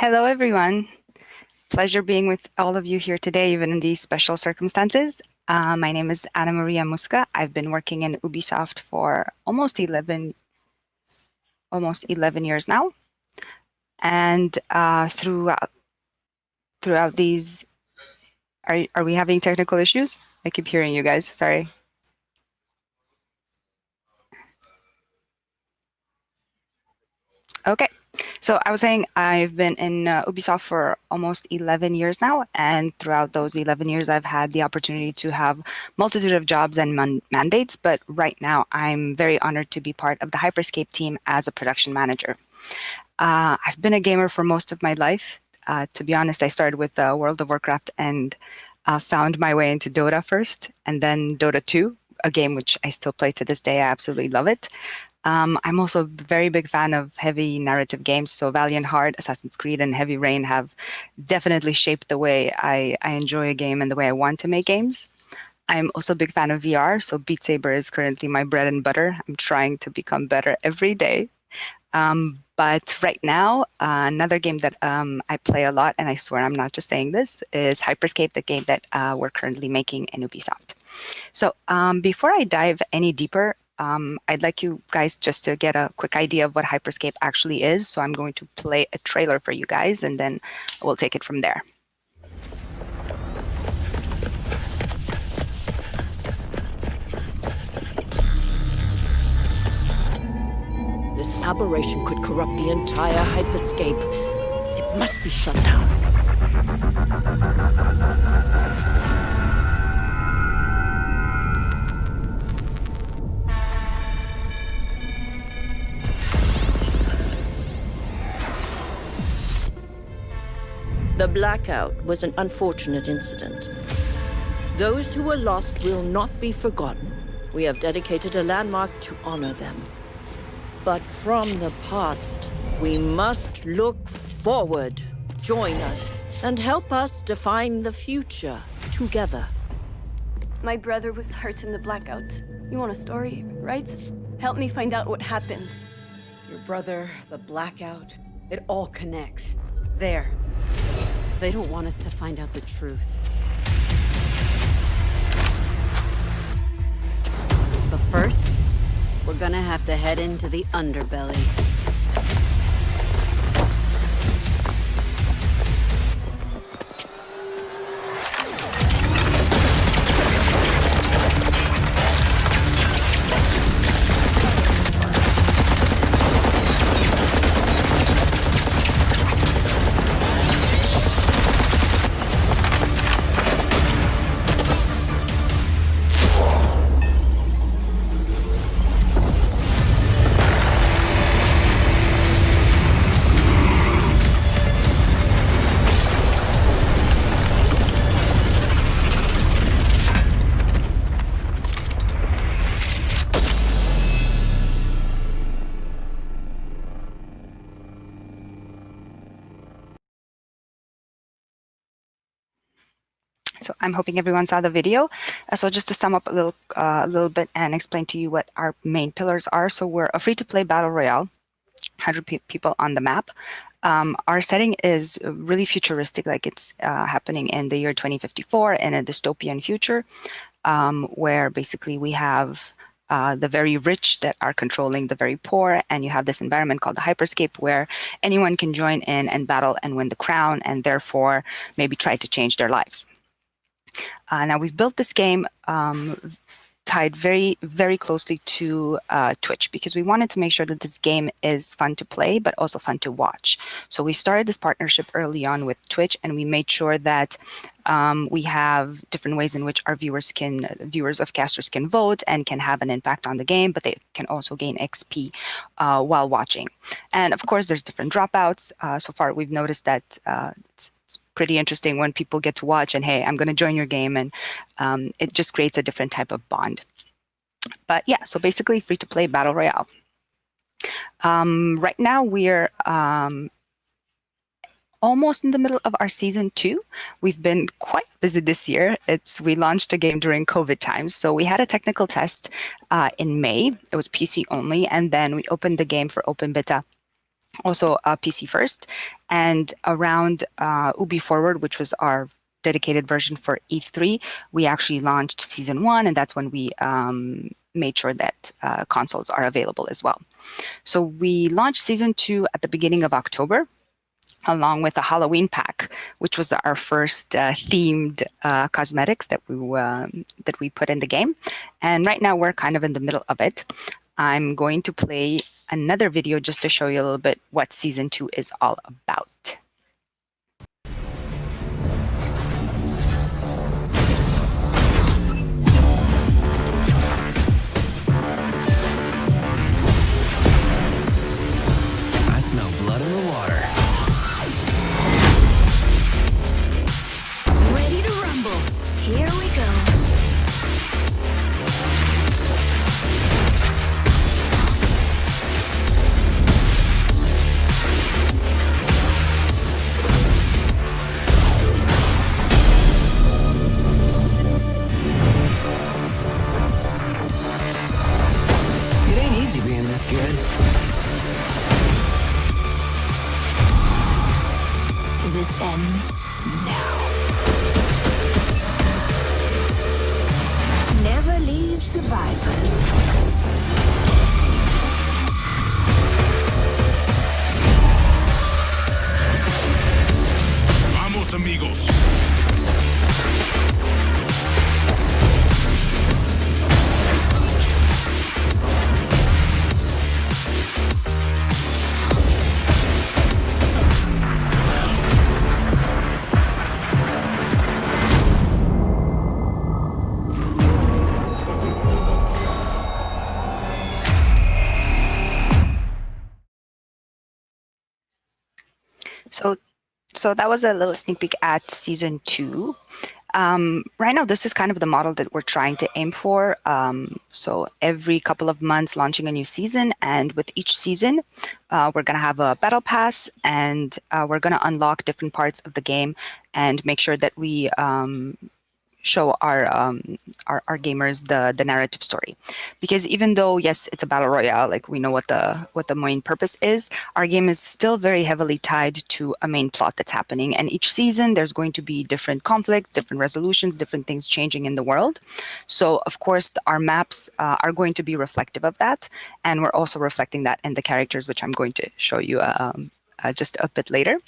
Hello, everyone. Pleasure being with all of you here today, even in these special circumstances. My name is Anamaria Musca. I've been working in Ubisoft for almost 11 years now. And throughout these, are we having technical issues? I keep hearing you guys, sorry. Okay. So I was saying I've been in Ubisoft for almost 11 years now, and throughout those 11 years, I've had the opportunity to have multitude of jobs and mandates, but right now I'm very honored to be part of the Hyper Scape team as a production manager. I've been a gamer for most of my life. To be honest, I started with World of Warcraft and found my way into Dota first, and then Dota 2, a game which I still play to this day. I absolutely love it. I'm also a very big fan of heavy narrative games, so Valiant Heart, Assassin's Creed, and Heavy Rain have definitely shaped the way I enjoy a game and the way I want to make games. I'm also a big fan of VR, so Beat Saber is currently my bread and butter. I'm trying to become better every day. But right now, another game that I play a lot, and I swear I'm not just saying this, is Hyper Scape, the game that we're currently making in Ubisoft. So before I dive any deeper, I'd like you guys just to get a quick idea of what Hyper Scape actually is. So I'm going to play a trailer for you guys, and then we'll take it from there. This aberration could corrupt the entire Hyper Scape. It must be shut down. The blackout was an unfortunate incident. Those who were lost will not be forgotten. We have dedicated a landmark to honor them. But from the past, we must look forward. Join us and help us define the future together. My brother was hurt in the blackout. You want a story, right? Help me find out what happened. Your brother, the blackout, it all connects. There. They don't want us to find out the truth. But first, we're gonna have to head into the underbelly. So I'm hoping everyone saw the video. So just to sum up a little bit and explain to you what our main pillars are. So we're a free-to-play battle royale, 100 people on the map. Our setting is really futuristic, like it's happening in the year 2054 in a dystopian future, where basically we have the very rich that are controlling the very poor, and you have this environment called the Hyperscape where anyone can join in and battle and win the crown, and therefore maybe try to change their lives. Now we've built this game tied very, very closely to Twitch, because we wanted to make sure that this game is fun to play, but also fun to watch. So we started this partnership early on with Twitch, and we made sure that we have different ways in which our viewers of casters can vote and can have an impact on the game, but they can also gain XP while watching. And of course, there's different dropouts. So far, we've noticed that it's pretty interesting when people get to watch and, hey, I'm going to join your game, and it just creates a different type of bond. But yeah, so basically free-to-play battle royale. Right now we're almost in the middle of our season 2. We've been quite busy this year. We launched a game during COVID times. So we had a technical test in May. It was PC only. And then we opened the game for open beta also PC first. And around Ubi Forward, which was our dedicated version for E3, we actually launched Season 1, and that's when we made sure that consoles are available as well. So we launched Season 2 at the beginning of October, along with a Halloween pack, which was our first themed cosmetics that we put in the game. And right now we're kind of in the middle of it. I'm going to play another video just to show you a little bit what Season 2 is all about. I smell blood in the water. Ready to rumble. Here we go. It ain't easy being this good. This ends now. Never leave survivors. Vamos, amigos. So that was a little sneak peek at Season 2. Right now, this is kind of the model that we're trying to aim for. So every couple of months, launching a new season, and with each season, we're going to have a battle pass, and we're going to unlock different parts of the game and make sure that we show our gamers the narrative story. Because even though, yes, it's a battle royale, like we know what the main purpose is, our game is still very heavily tied to a main plot that's happening. And each season there's going to be different conflicts, different resolutions, different things changing in the world. So of course our maps are going to be reflective of that, and we're also reflecting that in the characters, which I'm going to show you just a bit later.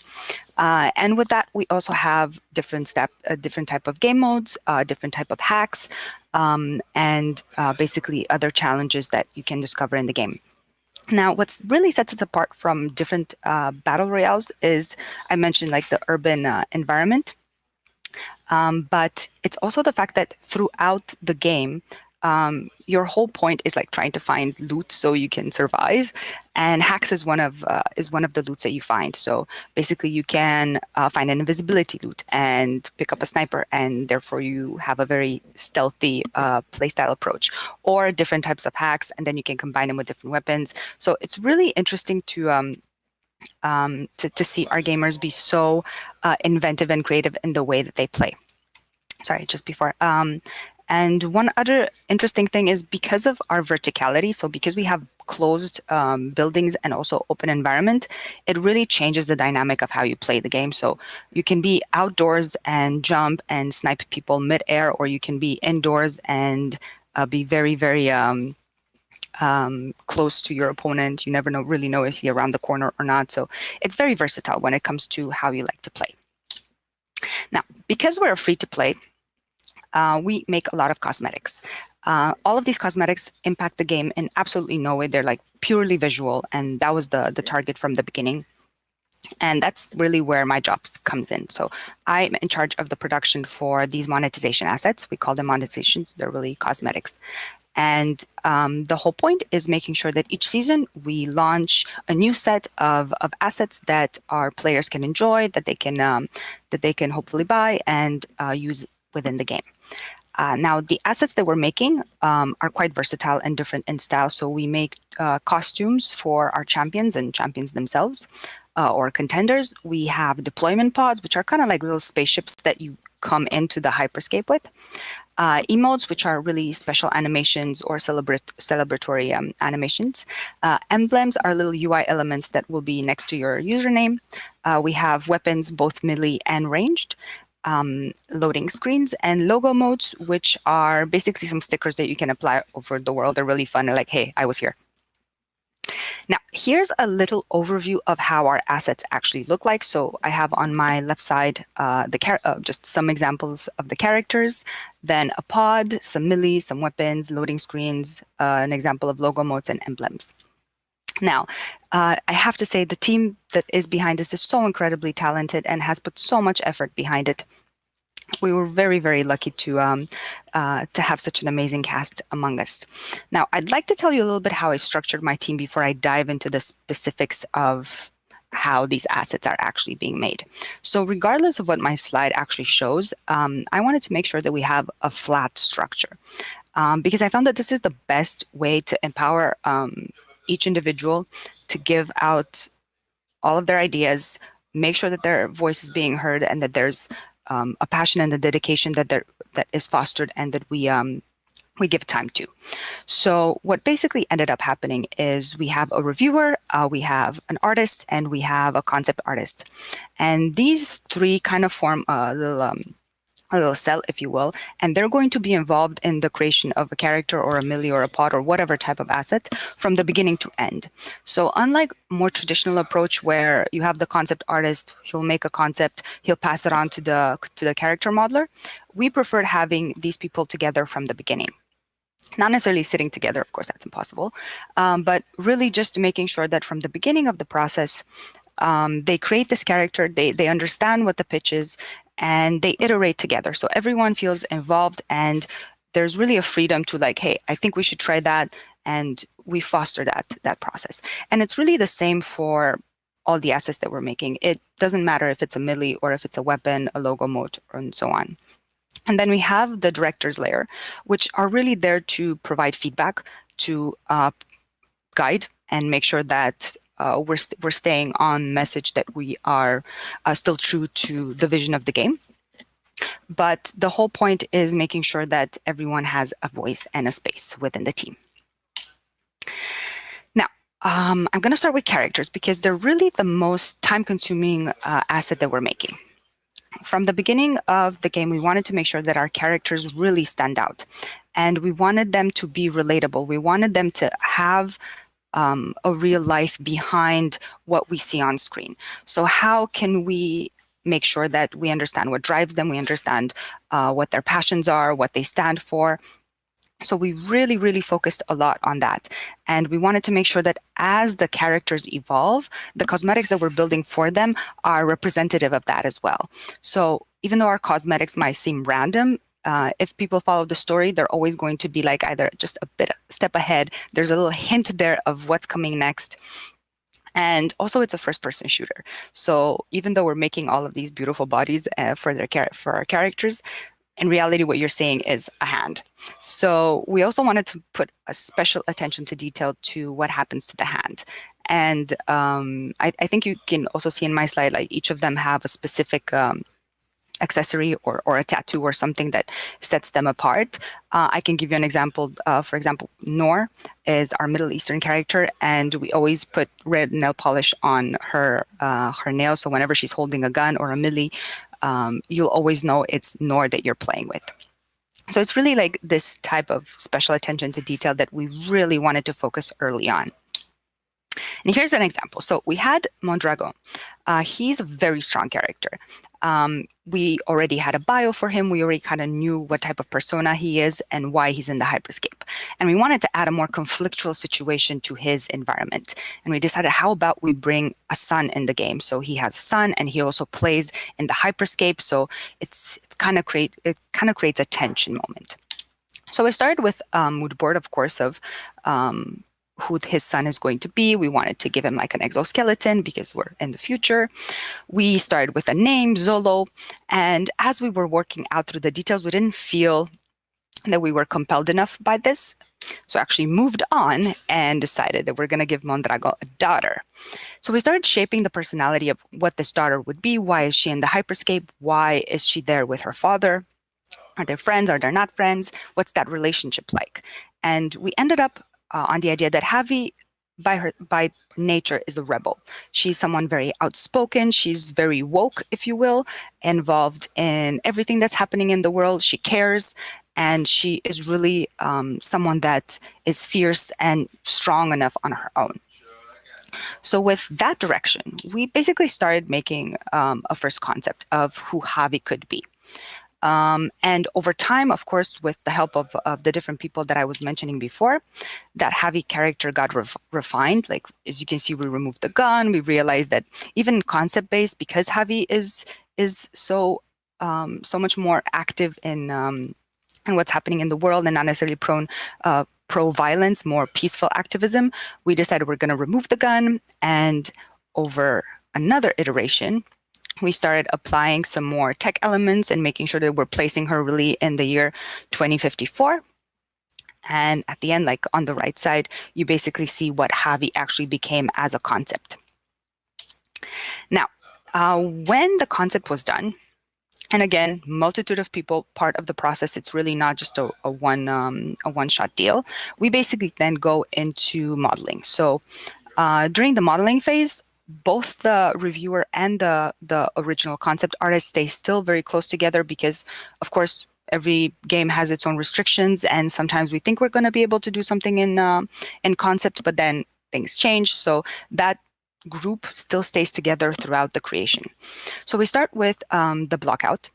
And with that, we also have different type of game modes, different type of hacks, and basically other challenges that you can discover in the game. Now, what really sets us apart from different battle royales is, I mentioned, like the urban environment, but it's also the fact that throughout the game, your whole point is like trying to find loot so you can survive, and hacks is one of the loots that you find. So basically, you can find an invisibility loot and pick up a sniper, and therefore you have a very stealthy playstyle approach, or different types of hacks, and then you can combine them with different weapons. So it's really interesting to see our gamers be so inventive and creative in the way that they play. Sorry, just before. And one other interesting thing is, because of our verticality, so because we have closed buildings and also open environment, it really changes the dynamic of how you play the game. So you can be outdoors and jump and snipe people mid-air, or you can be indoors and be very, very close to your opponent. You never really know is he around the corner or not. So it's very versatile when it comes to how you like to play. Now, because we're free to play, we make a lot of cosmetics. All of these cosmetics impact the game in absolutely no way. They're like purely visual, and that was the target from the beginning. And that's really where my job comes in. So I'm in charge of the production for these monetization assets. We call them monetizations. They're really cosmetics. And the whole point is making sure that each season we launch a new set of assets that our players can enjoy, that they can hopefully buy and use within the game. Now, the assets that we're making are quite versatile and different in style. So we make costumes for our champions and champions themselves. or contenders. We have deployment pods, which are kind of like little spaceships that you come into the Hyper Scape with. Emotes, which are really special animations or celebratory animations. Emblems are little UI elements that will be next to your username. We have weapons, both melee and ranged. Loading screens, and logo modes, which are basically some stickers that you can apply over the world. They're really fun. They're like, hey, I was here. Now, here's a little overview of how our assets actually look like. So I have on my left side just some examples of the characters, then a pod, some melee, some weapons, loading screens, an example of logo modes and emblems. Now, I have to say the team that is behind this is so incredibly talented and has put so much effort behind it. We were very, very lucky to have such an amazing cast among us. Now, I'd like to tell you a little bit how I structured my team before I dive into the specifics of how these assets are actually being made. So regardless of what my slide actually shows, I wanted to make sure that we have a flat structure because I found that this is the best way to empower each individual to give out all of their ideas, make sure that their voice is being heard, and that there's a passion and a dedication that is fostered and that we give time to. So what basically ended up happening is we have a reviewer, we have an artist, and we have a concept artist. And these three kind of form a little cell, if you will, and they're going to be involved in the creation of a character or a melee or a pod or whatever type of asset from the beginning to end. So unlike more traditional approach where you have the concept artist, he'll make a concept, he'll pass it on to the character modeler, we preferred having these people together from the beginning. Not necessarily sitting together, of course, that's impossible, but really just making sure that from the beginning of the process, they create this character, they understand what the pitch is, and they iterate together. So everyone feels involved and there's really a freedom to like, hey, I think we should try that. And we foster that process. And it's really the same for all the assets that we're making. It doesn't matter if it's a melee or if it's a weapon, a logo mode, and so on. And then we have the director's layer, which are really there to provide feedback, to guide and make sure that we're staying on message, that we are still true to the vision of the game. But the whole point is making sure that everyone has a voice and a space within the team. Now, I'm going to start with characters because they're really the most time-consuming asset that we're making. From the beginning of the game, we wanted to make sure that our characters really stand out. And we wanted them to be relatable. We wanted them to have a real life behind what we see on screen. So how can we make sure that we understand what drives them, we understand what their passions are, what they stand for? So we really, really focused a lot on that. And we wanted to make sure that as the characters evolve, the cosmetics that we're building for them are representative of that as well. So even though our cosmetics might seem random, if people follow the story, they're always going to be like either just a step ahead. There's a little hint there of what's coming next. And also it's a first-person shooter. So even though we're making all of these beautiful bodies for our characters, in reality, what you're seeing is a hand. So we also wanted to put a special attention to detail to what happens to the hand. And I think you can also see in my slide, like each of them have a specific accessory or a tattoo or something that sets them apart. I can give you an example. For example, Noor is our Middle Eastern character, and we always put red nail polish on her nails. So whenever she's holding a gun or a melee, you'll always know it's Noor that you're playing with. So it's really like this type of special attention to detail that we really wanted to focus early on. And here's an example. So we had Mondragon. He's a very strong character. We already had a bio for him. We already kind of knew what type of persona he is and why he's in the Hyper Scape. And we wanted to add a more conflictual situation to his environment. And we decided, how about we bring a son in the game? So he has a son and he also plays in the Hyper Scape. So it kind of creates a tension moment. So I started with a mood board, of course, of who his son is going to be. We wanted to give him like an exoskeleton because we're in the future. We started with a name, Zolo. And as we were working out through the details, we didn't feel that we were compelled enough by this. So actually moved on and decided that we're going to give Mondrago a daughter. So we started shaping the personality of what this daughter would be. Why is she in the hyperscape? Why is she there with her father? Are they friends? Are they not friends? What's that relationship like? And we ended up on the idea that Javi, by nature, is a rebel. She's someone very outspoken. She's very woke, if you will, involved in everything that's happening in the world. She cares, and she is really someone that is fierce and strong enough on her own. So with that direction, we basically started making a first concept of who Javi could be. And over time, of course, with the help of the different people that I was mentioning before, that Javi character got refined. Like, as you can see, we removed the gun. We realized that even concept-based, because Javi is so much more active in what's happening in the world and not necessarily pro-violence, more peaceful activism, we decided we're going to remove the gun. And over another iteration, we started applying some more tech elements and making sure that we're placing her really in the year 2054. And at the end, like on the right side, you basically see what Javi actually became as a concept. Now, when the concept was done, and again, multitude of people part of the process, it's really not just a one-shot deal. We basically then go into modeling. So during the modeling phase, both the reviewer and the original concept artist stay still very close together because, of course, every game has its own restrictions, and sometimes we think we're going to be able to do something in concept, but then things change. So that group still stays together throughout the creation. So we start with the block out.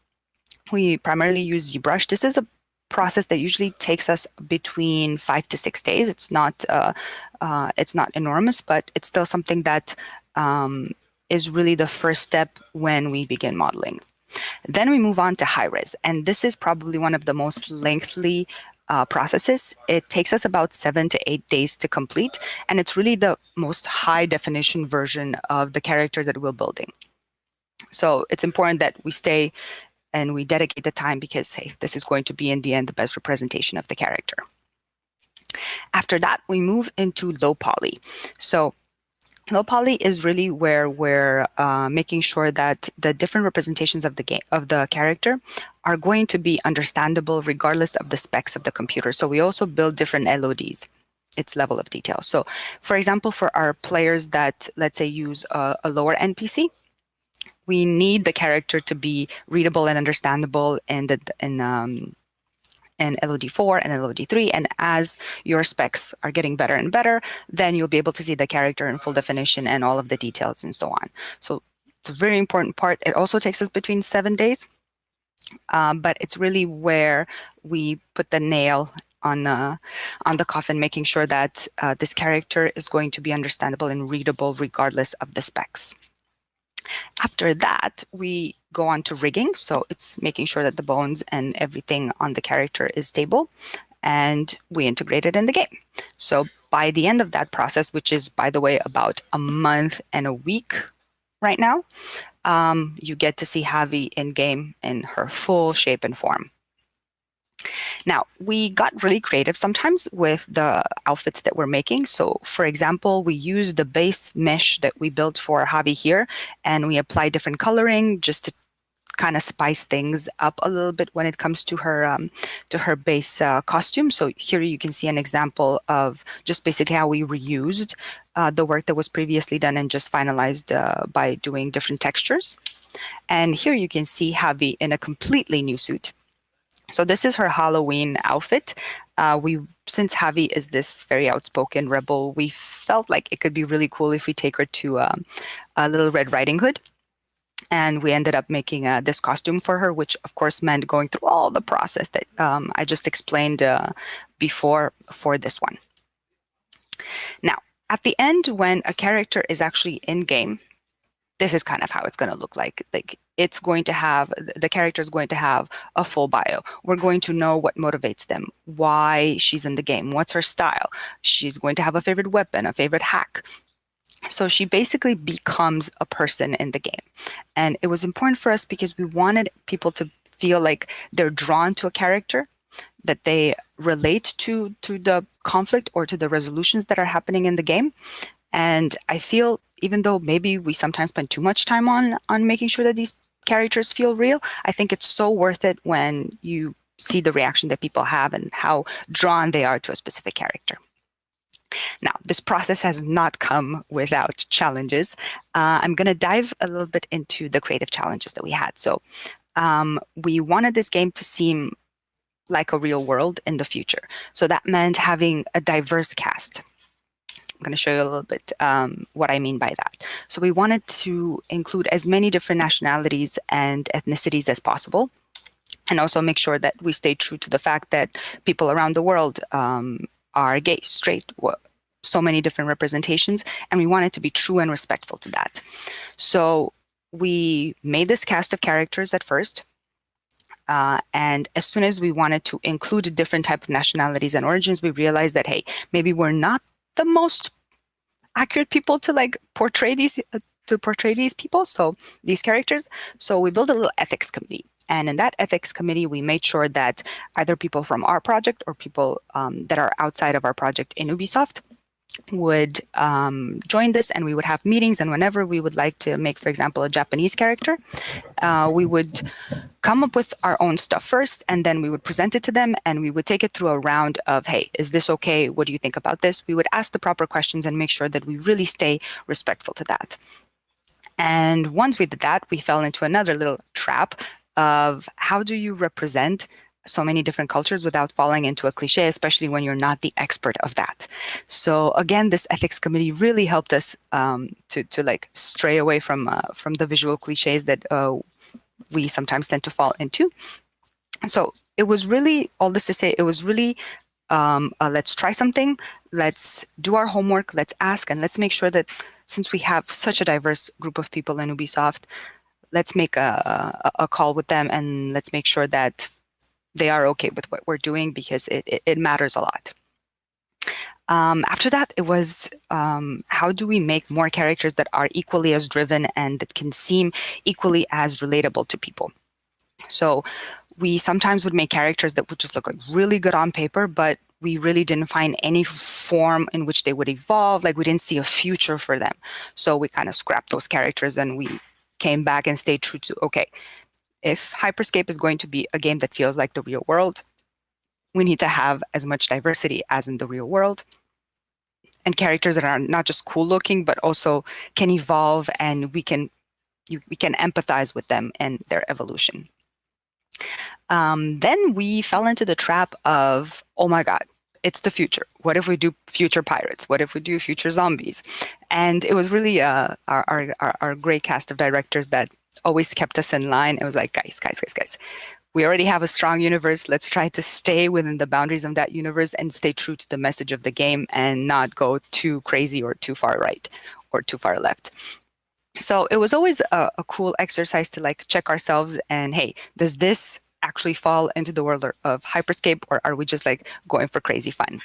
We primarily use ZBrush. This is a process that usually takes us between 5 to 6 days. It's not enormous, but it's still something that is really the first step when we begin modeling. Then we move on to high res, and this is probably one of the most lengthy processes. It takes us about 7 to 8 days to complete, and it's really the most high definition version of the character that we're building. So it's important that we stay and we dedicate the time because, hey, this is going to be in the end the best representation of the character. After that, we move into low poly. So low poly is really where we're making sure that the different representations of the character are going to be understandable regardless of the specs of the computer. So we also build different LODs, its level of detail. So for example, for our players that, let's say, use a lower NPC, we need the character to be readable and understandable in LOD4 and LOD3, and as your specs are getting better and better, then you'll be able to see the character in full definition and all of the details and so on. So it's a very important part. It also takes us between 7 days, but it's really where we put the nail on the coffin, making sure that this character is going to be understandable and readable regardless of the specs. After that, we go on to rigging. So it's making sure that the bones and everything on the character is stable, and we integrate it in the game. So by the end of that process, which is, by the way, about a month and a week right now, you get to see Javi in game in her full shape and form. Now, we got really creative sometimes with the outfits that we're making. So, for example, we use the base mesh that we built for Javi here, and we apply different coloring just to kind of spice things up a little bit when it comes to her base costume. So here you can see an example of just basically how we reused the work that was previously done and just finalized by doing different textures. And here you can see Javi in a completely new suit. So this is her Halloween outfit. Since Javi is this very outspoken rebel, we felt like it could be really cool if we take her to a Little Red Riding Hood. And we ended up making this costume for her, which of course meant going through all the process that I just explained before for this one. Now, at the end, when a character is actually in game, this is kind of how it's going to look like. It's going to have, the character is going to have a full bio. We're going to know what motivates them, why she's in the game, what's her style. She's going to have a favorite weapon, a favorite hack. So she basically becomes a person in the game. And it was important for us because we wanted people to feel like they're drawn to a character that they relate to the conflict or to the resolutions that are happening in the game. And I feel, even though maybe we sometimes spend too much time on making sure that these characters feel real, I think it's so worth it when you see the reaction that people have and how drawn they are to a specific character. Now, this process has not come without challenges. I'm going to dive a little bit into the creative challenges that we had. So we wanted this game to seem like a real world in the future. So that meant having a diverse cast. I'm going to show you a little bit what I mean by that. So we wanted to include as many different nationalities and ethnicities as possible, and also make sure that we stay true to the fact that people around the world are gay, straight, so many different representations, and we wanted to be true and respectful to that. So we made this cast of characters at first, and as soon as we wanted to include different type of nationalities and origins, we realized that, hey, maybe we're not the most accurate people to like portray these people, so these characters. So we built a little ethics committee, and in that ethics committee, we made sure that either people from our project or people that are outside of our project in Ubisoft would join this, and we would have meetings. And whenever we would like to make, for example, a Japanese character, we would come up with our own stuff first, and then we would present it to them, and we would take it through a round of, hey, is this okay? What do you think about this? We would ask the proper questions and make sure that we really stay respectful to that. And once we did that, we fell into another little trap of how do you represent so many different cultures without falling into a cliche, especially when you're not the expert of that. So again, this ethics committee really helped us to like stray away from the visual cliches that we sometimes tend to fall into. So it was really, all this to say, it was really let's try something, let's do our homework, let's ask, and let's make sure that since we have such a diverse group of people in Ubisoft, let's make a call with them, and let's make sure that they are okay with what we're doing, because it matters a lot. After that, it was how do we make more characters that are equally as driven and that can seem equally as relatable to people? So we sometimes would make characters that would just look like really good on paper, but we really didn't find any form in which they would evolve. Like we didn't see a future for them. So we kind of scrapped those characters, and we came back and stayed true to, okay, if Hyper Scape is going to be a game that feels like the real world, we need to have as much diversity as in the real world, and characters that are not just cool looking, but also can evolve, and we can empathize with them and their evolution. Then we fell into the trap of, oh my God, it's the future. What if we do future pirates? What if we do future zombies? And it was really our great cast of directors that always kept us in line. It was like, guys, we already have a strong universe. Let's try to stay within the boundaries of that universe and stay true to the message of the game and not go too crazy or too far right or too far left. So it was always a cool exercise to like check ourselves and, hey, does this actually fall into the world of Hyper Scape, or are we just like going for crazy fun?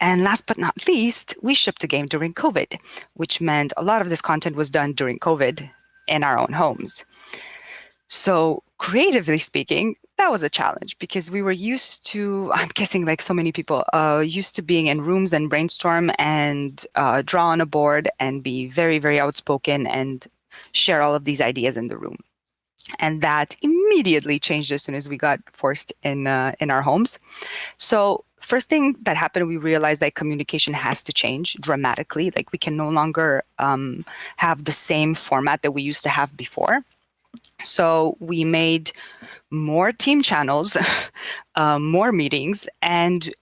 And last but not least, we shipped the game during COVID, which meant a lot of this content was done during COVID in our own homes. So creatively speaking, that was a challenge, because we were used to, I'm guessing like so many people, used to being in rooms and brainstorm and draw on a board and be very, very outspoken and share all of these ideas in the room. And that immediately changed as soon as we got forced in our homes. So first thing that happened, we realized that communication has to change dramatically. Like we can no longer have the same format that we used to have before. So we made more team channels, more meetings. And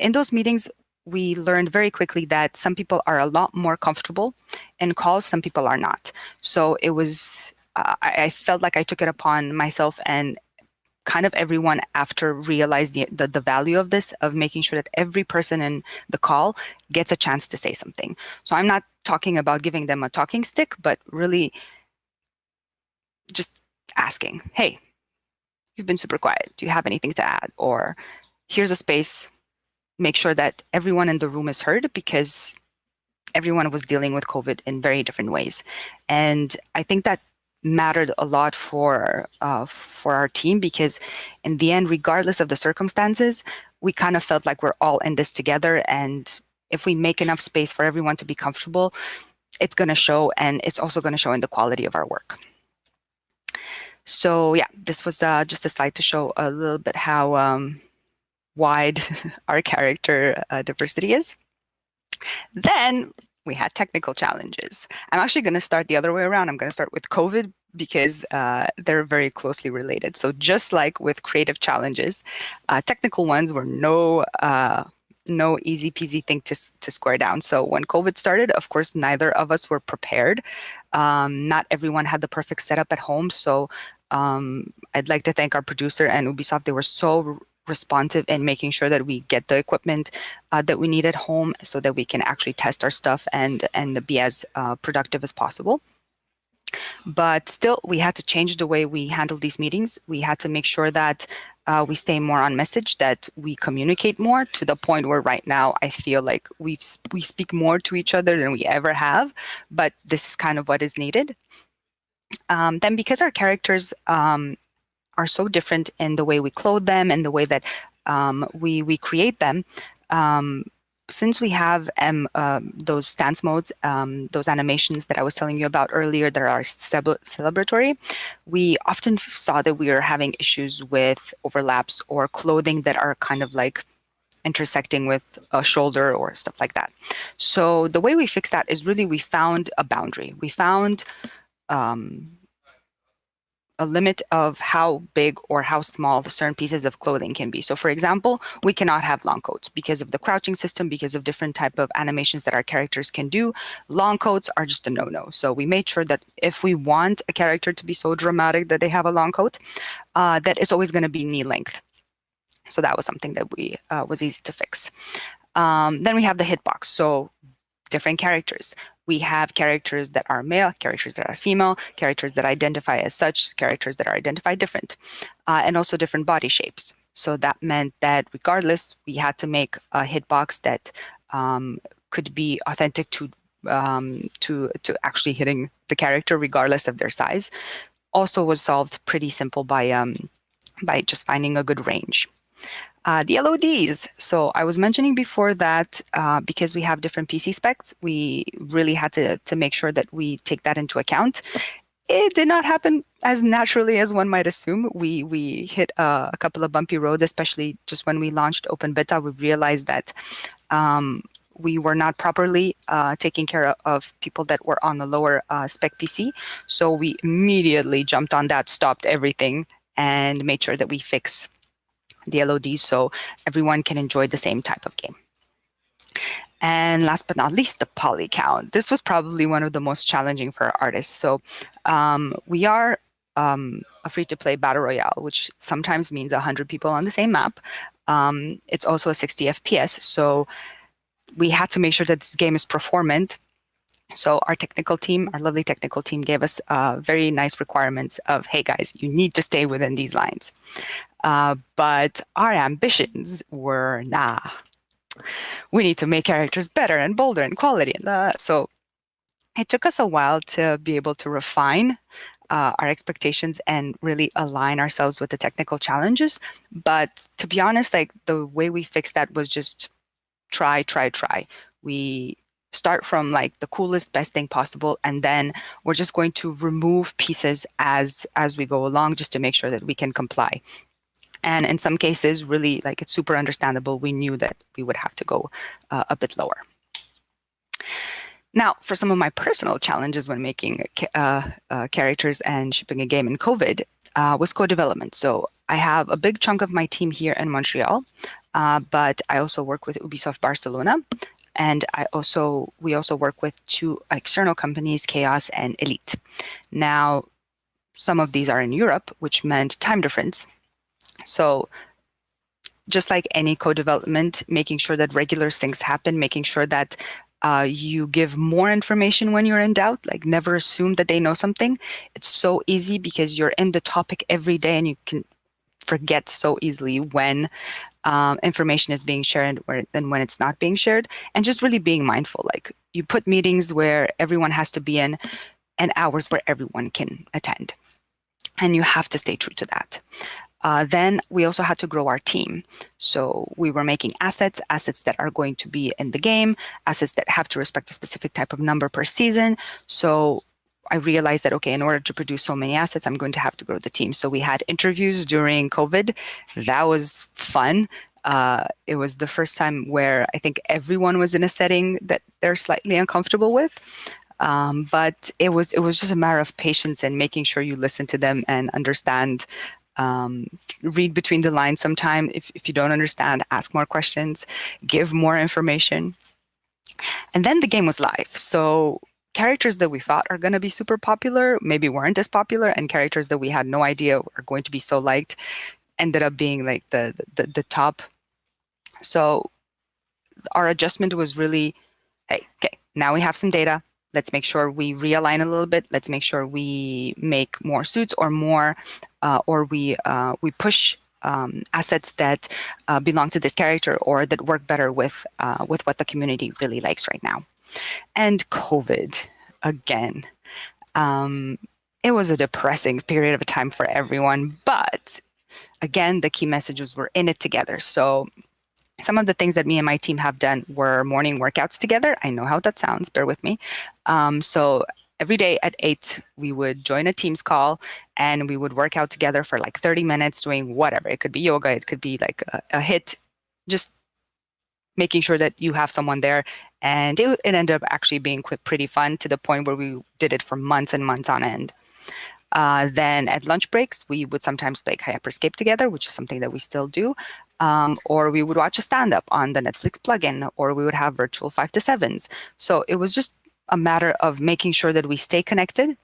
in those meetings, we learned very quickly that some people are a lot more comfortable in calls, some people are not. So it was, I felt like I took it upon myself, and kind of everyone after realized the value of this, of making sure that every person in the call gets a chance to say something. So I'm not talking about giving them a talking stick, but really just asking, hey, you've been super quiet. Do you have anything to add? Or here's a space. Make sure that everyone in the room is heard, because everyone was dealing with COVID in very different ways. And I think that mattered a lot for our team, because in the end, regardless of the circumstances, we kind of felt like we're all in this together. And if we make enough space for everyone to be comfortable, it's going to show, and it's also going to show in the quality of our work. So yeah, this was just a slide to show a little bit how wide our character diversity is. Then we had technical challenges. I'm actually going to start the other way around. I'm going to start with COVID, because they're very closely related. So just like with creative challenges, technical ones were no easy peasy thing to square down. So when COVID started, of course, neither of us were prepared. Not everyone had the perfect setup at home. So I'd like to thank our producer and Ubisoft. They were so responsive in making sure that we get the equipment that we need at home, so that we can actually test our stuff and be as productive as possible. But still, we had to change the way we handle these meetings. We had to make sure that we stay more on message, that we communicate more, to the point where right now I feel like we speak more to each other than we ever have, but this is kind of what is needed. Then, because our characters are so different in the way we clothe them and the way that we create them, since we have those stance modes, those animations that I was telling you about earlier that are celebratory, we often saw that we were having issues with overlaps or clothing that are kind of like intersecting with a shoulder or stuff like that. So the way we fixed that is really, we found a boundary. We found a limit of how big or how small the certain pieces of clothing can be. So for example, we cannot have long coats because of the crouching system, because of different type of animations that our characters can do. Long coats are just a no-no. So we made sure that if we want a character to be so dramatic that they have a long coat, that it's always going to be knee length. So that was something that we was easy to fix. Then we have the hitbox. So different characters. We have characters that are male, characters that are female, characters that identify as such, characters that are identified different, and also different body shapes. So that meant that regardless, we had to make a hitbox that could be authentic to actually hitting the character regardless of their size. Also was solved pretty simple by just finding a good range. The LODs. So I was mentioning before that because we have different PC specs, we really had to make sure that we take that into account. It did not happen as naturally as one might assume. We hit a couple of bumpy roads, especially just when we launched open beta. We realized that we were not properly taking care of people that were on the lower spec PC. So we immediately jumped on that, stopped everything, and made sure that we fix the LODs so everyone can enjoy the same type of game. And last but not least, the poly count. This was probably one of the most challenging for our artists. So we are a free-to-play battle royale, which sometimes means 100 people on the same map. It's also a 60 FPS, so we had to make sure that this game is performant. So our technical team, our lovely technical team, gave us very nice requirements of, hey guys, you need to stay within these lines. But our ambitions were, nah, we need to make characters better and bolder and quality. So it took us a while to be able to refine our expectations and really align ourselves with the technical challenges. But to be honest, like the way we fixed that was just try. We start from like the coolest, best thing possible, and then we're just going to remove pieces as we go along, just to make sure that we can comply. And in some cases, really, like, it's super understandable. We knew that we would have to go a bit lower. Now, for some of my personal challenges when making characters and shipping a game in COVID was co-development. So I have a big chunk of my team here in Montreal, but I also work with Ubisoft Barcelona. And we also work with two external companies, Chaos and Elite. Now, some of these are in Europe, which meant time difference. So just like any co-development, making sure that regular syncs happen, making sure that you give more information when you're in doubt, like never assume that they know something. It's so easy because you're in the topic every day and you can forget so easily when information is being shared and when it's not being shared, and just really being mindful. Like, you put meetings where everyone has to be in, and hours where everyone can attend. And you have to stay true to that. Then we also had to grow our team. So we were making assets that are going to be in the game, assets that have to respect a specific type of number per season. So I realized that, okay, in order to produce so many assets, I'm going to have to grow the team. So we had interviews during COVID. That was fun. It was the first time where I think everyone was in a setting that they're slightly uncomfortable with. But it was just a matter of patience and making sure you listen to them and understand, read between the lines. Sometimes if you don't understand, ask more questions, give more information. And then the game was live. So characters that we thought are going to be super popular maybe weren't as popular, and characters that we had no idea are going to be so liked ended up being like the top. So our adjustment was really, hey, okay, now we have some data. Let's make sure we realign a little bit. Let's make sure we make more suits or more, or we push assets that belong to this character or that work better with what the community really likes right now. And COVID, again, it was a depressing period of time for everyone. But again, the key message was we're in it together. So some of the things that me and my team have done were morning workouts together. I know how that sounds, bear with me. So every day at 8, we would join a Teams call and we would work out together for like 30 minutes doing whatever. It could be yoga, it could be like a hit, just making sure that you have someone there. And it ended up actually being pretty fun, to the point where we did it for months and months on end. Then at lunch breaks, we would sometimes play Hyper Scape together, which is something that we still do. Or we would watch a stand-up on the Netflix plugin, or we would have virtual 5 to 7s. So it was just a matter of making sure that we stay connected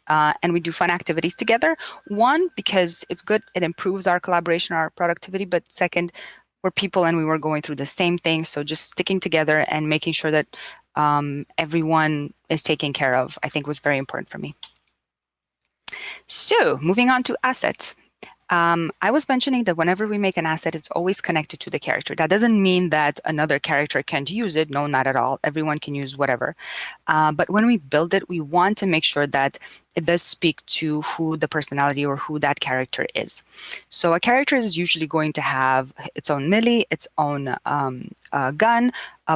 and we do fun activities together. One, because it's good, it improves our collaboration, our productivity. But second, we're people and we were going through the same thing. So just sticking together and making sure that everyone is taken care of, I think, was very important for me. So moving on to assets. I was mentioning that whenever we make an asset, it's always connected to the character. That doesn't mean that another character can't use it. No, not at all. Everyone can use whatever. But when we build it, we want to make sure that it does speak to who the personality or who that character is. So a character is usually going to have its own melee, its own gun,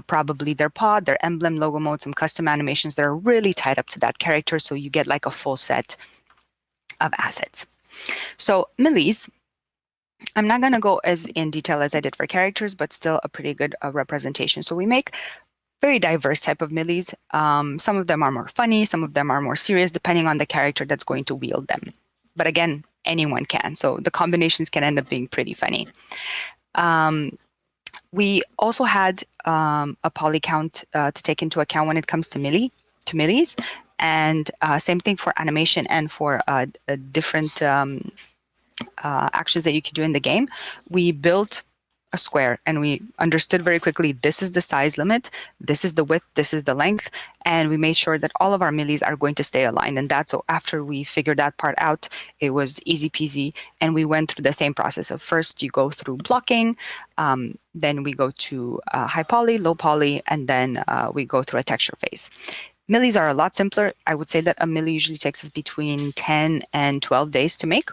probably their pod, their emblem, logo mode, some custom animations that are really tied up to that character. So you get like a full set of assets. So melees, I'm not going to go as in detail as I did for characters, but still a pretty good representation. So we make very diverse type of melees. Some of them are more funny, some of them are more serious, depending on the character that's going to wield them. But again, anyone can. So the combinations can end up being pretty funny. We also had a poly count to take into account when it comes to melees. And same thing for animation and for different actions that you could do in the game. We built a square and we understood very quickly, this is the size limit, this is the width, this is the length. And we made sure that all of our melees are going to stay aligned. And that's so after we figured that part out, it was easy peasy. And we went through the same process of first you go through blocking, then we go to high poly, low poly, and then we go through a texture phase. Melees are a lot simpler. I would say that a melee usually takes us between 10 and 12 days to make.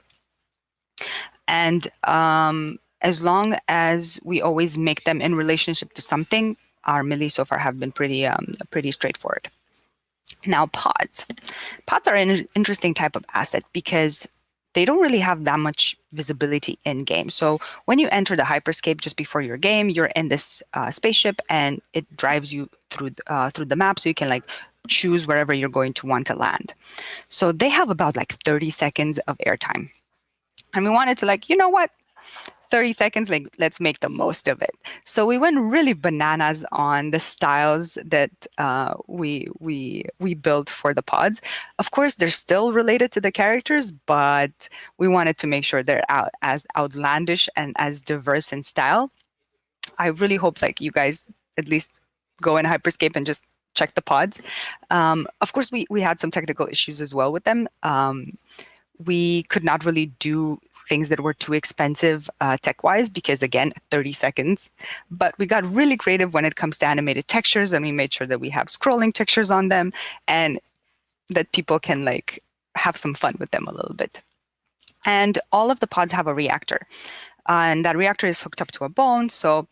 And as long as we always make them in relationship to something, our melees so far have been pretty straightforward. Now pods. Pods are an interesting type of asset because they don't really have that much visibility in game. So when you enter the Hyper Scape just before your game, you're in this spaceship and it drives you through the map, so you can like choose wherever you're going to want to land. So they have about like 30 seconds of airtime. And we wanted to like, you know what? 30 seconds, like let's make the most of it. So we went really bananas on the styles that we built for the pods. Of course, they're still related to the characters, but we wanted to make sure they're as outlandish and as diverse in style. I really hope like you guys at least go in Hyper Scape and just check the pods. Of course, we had some technical issues as well with them. We could not really do things that were too expensive tech-wise because, again, 30 seconds. But we got really creative when it comes to animated textures, and we made sure that we have scrolling textures on them. And that people can like have some fun with them a little bit. And all of the pods have a reactor, and that reactor is hooked up to a bone. So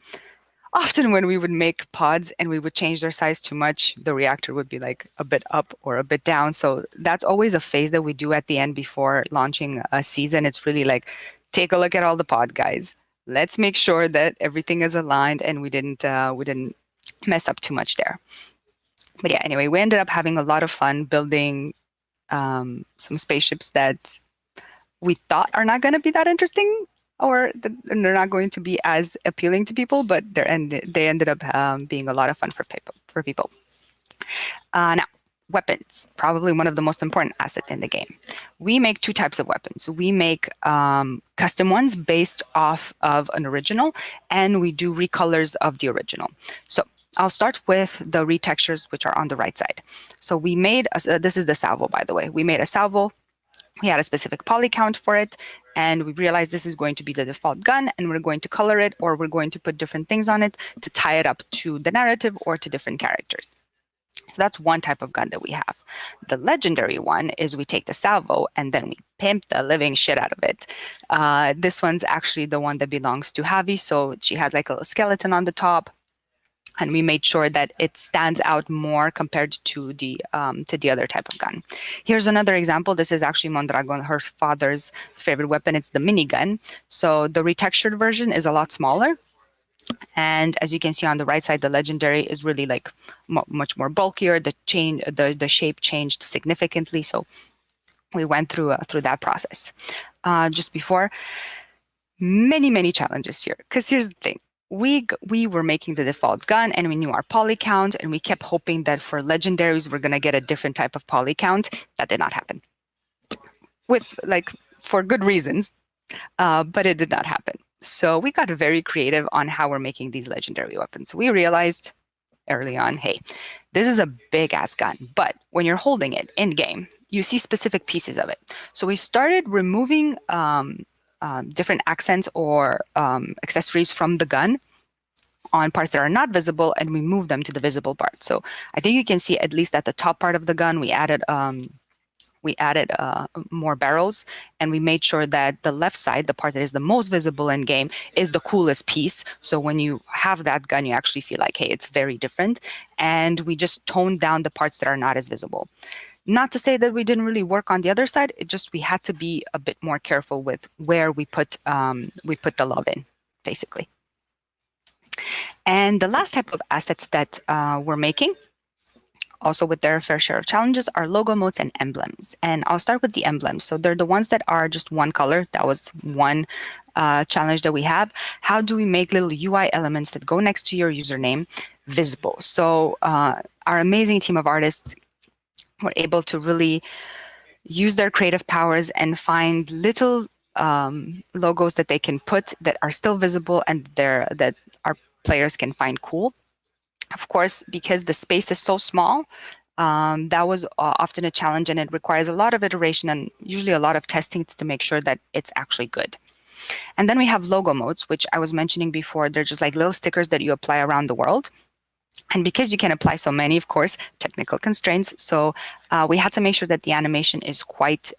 often when we would make pods and we would change their size too much, the reactor would be like a bit up or a bit down. So that's always a phase that we do at the end before launching a season. It's really like, take a look at all the pod guys. Let's make sure that everything is aligned and we didn't mess up too much there. But yeah, anyway, we ended up having a lot of fun building some spaceships that we thought are not going to be that interesting, or they're not going to be as appealing to people, but they ended up being a lot of fun for people. Now, weapons, probably one of the most important assets in the game. We make two types of weapons. We make custom ones based off of an original, and we do recolors of the original. So I'll start with the retextures, which are on the right side. So we made, this is the salvo, by the way. We made a salvo. We had a specific poly count for it, and we realized this is going to be the default gun, and we're going to color it, or we're going to put different things on it to tie it up to the narrative or to different characters. So that's one type of gun that we have. The legendary one is we take the salvo and then we pimp the living shit out of it. This one's actually the one that belongs to Javi, so she has like a little skeleton on the top. And we made sure that it stands out more compared to the other type of gun. Here's another example. This is actually Mondragon, her father's favorite weapon. It's the minigun. So the retextured version is a lot smaller. And as you can see on the right side, the legendary is really like much more bulkier. The shape changed significantly. So we went through that process. Just before, many challenges here. Because here's the thing. We were making the default gun and we knew our poly count, and we kept hoping that for legendaries we're going to get a different type of poly count. That did not happen, for good reasons, but it did not happen. So we got very creative on how we're making these legendary weapons. We realized early on, hey, this is a big ass gun, but when you're holding it in game, you see specific pieces of it. So we started removing different accents or accessories from the gun on parts that are not visible, and we move them to the visible part. So I think you can see at least at the top part of the gun, we added more barrels, and we made sure that the left side, the part that is the most visible in game, is the coolest piece. So when you have that gun, you actually feel like, hey, it's very different. And we just toned down the parts that are not as visible. Not to say that we didn't really work on the other side. It just, we had to be a bit more careful with where we put the love in, basically. And the last type of assets that we're making, also with their fair share of challenges, are logo modes and emblems. And I'll start with the emblems. So they're the ones that are just one color. That was one challenge that we have. How do we make little UI elements that go next to your username visible? So our amazing team of artists were able to really use their creative powers and find little logos that they can put that are still visible and that our players can find cool. Of course, because the space is so small, that was often a challenge, and it requires a lot of iteration and usually a lot of testing to make sure that it's actually good. And then we have logo modes, which I was mentioning before. They're just like little stickers that you apply around the world. And because you can apply so many, of course, technical constraints. So we had to make sure that the animation is quite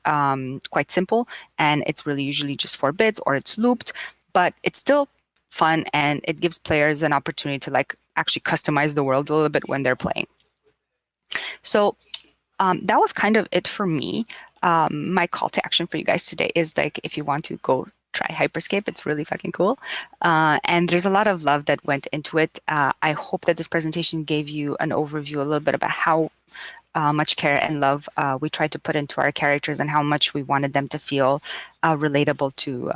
simple, and it's really usually just 4 bits or it's looped, but it's still fun, and it gives players an opportunity to like actually customize the world a little bit when they're playing. So that was kind of it for me. My call to action for you guys today is like, if you want to go try Hyper Scape, it's really fucking cool. And there's a lot of love that went into it. I hope that this presentation gave you an overview a little bit about how much care and love we tried to put into our characters and how much we wanted them to feel relatable to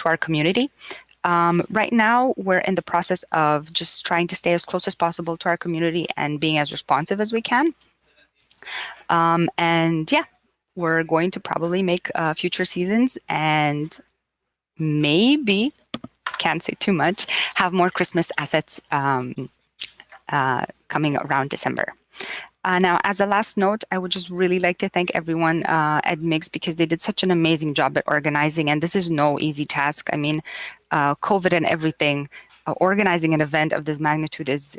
our community. Right now, we're in the process of just trying to stay as close as possible to our community and being as responsive as we can. And yeah, we're going to probably make future seasons and maybe, can't say too much, have more Christmas assets coming around December. Now, as a last note, I would just really like to thank everyone at MEGAMIGS because they did such an amazing job at organizing, and this is no easy task. I mean, COVID and everything organizing an event of this magnitude is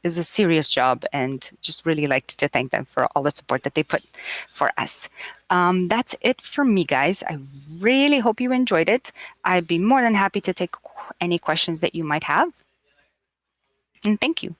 a serious job, and just really like to thank them for all the support that they put for us. That's it for me, guys. I really hope you enjoyed it. I'd be more than happy to take any questions that you might have. And thank you.